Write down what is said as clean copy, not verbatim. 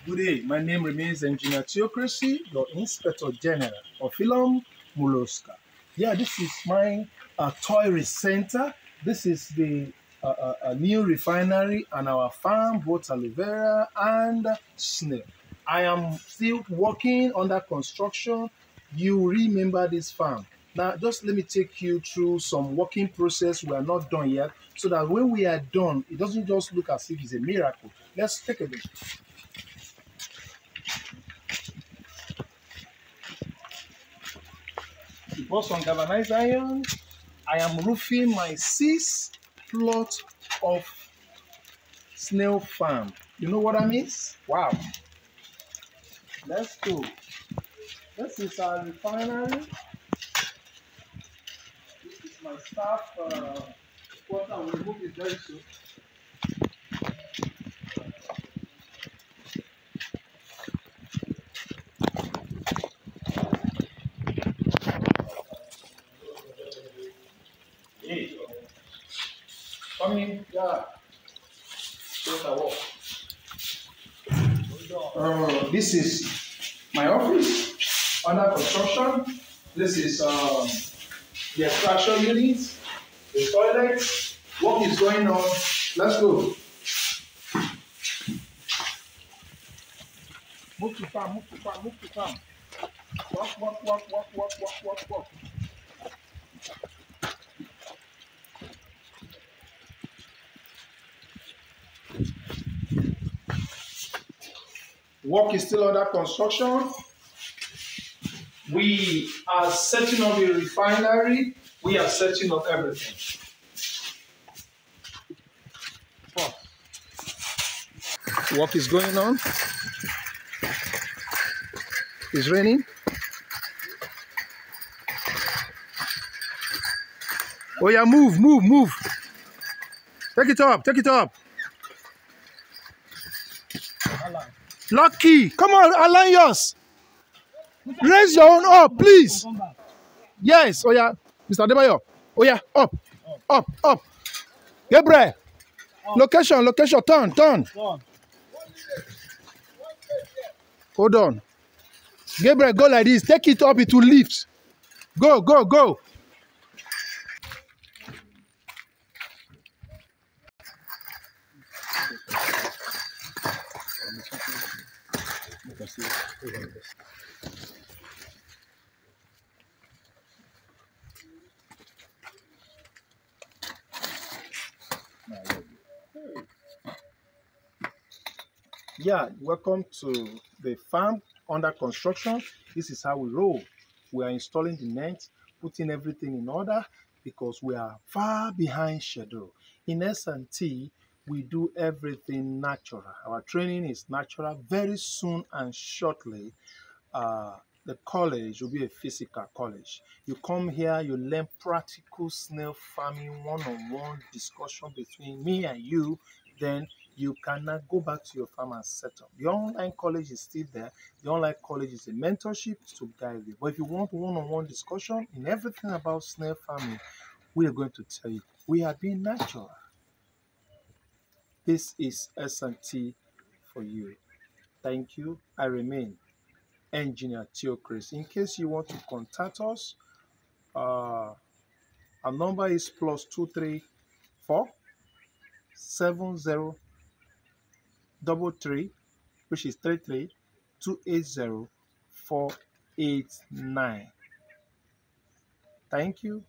Good day, my name remains Engineer Theocracy, your Inspector General of Philom Muloska. Yeah, this is my toy center. This is the a new refinery and our farm, both aloe vera and snail. I am still working under construction. You remember this farm. Now, just let me take you through some working process. We are not done yet, so that when we are done, it doesn't just look as if it's a miracle. Let's take a look. Before some galvanized iron, I am roofing my 6 plot of snail farm. You know what I mean? Wow. Let's go. This is our refinery. This is my staff quarter. We'll remove it very soon. Hey, come in. Yeah. This is my office under construction. This is the extraction unit, the toilet. Work is going on. Let's go. Move to farm, move to farm, move to farm. Walk. Work is still under construction. We are setting up a refinery. We are setting up everything. Work is going on. It's raining. Oh yeah, move. Take it up. Lucky, come on, align yours. Raise your own up, please. Yes, oh yeah, Mr. Adebayo. Oh yeah, up. Gabriel, location, turn. Hold on. Gabriel, go like this. Take it up, it will lift. Go. Yeah, welcome to the farm under construction. This is how we roll. We are installing the net, putting everything in order because we are far behind schedule. In S&T, we do everything natural. Our training is natural. Very soon and shortly, the college will be a physical college. You come here, you learn practical snail farming, one-on-one discussion between me and you. Then you cannot go back to your farm and set up. The online college is still there. The online college is a mentorship to guide you. But if you want one-on-one discussion in everything about snail farming, we are going to tell you. We are being natural. This is S&T for you. Thank you. I remain Engineer Theocracy. In case you want to contact us, our number is +234 7033, which is 33 280 489. Thank you.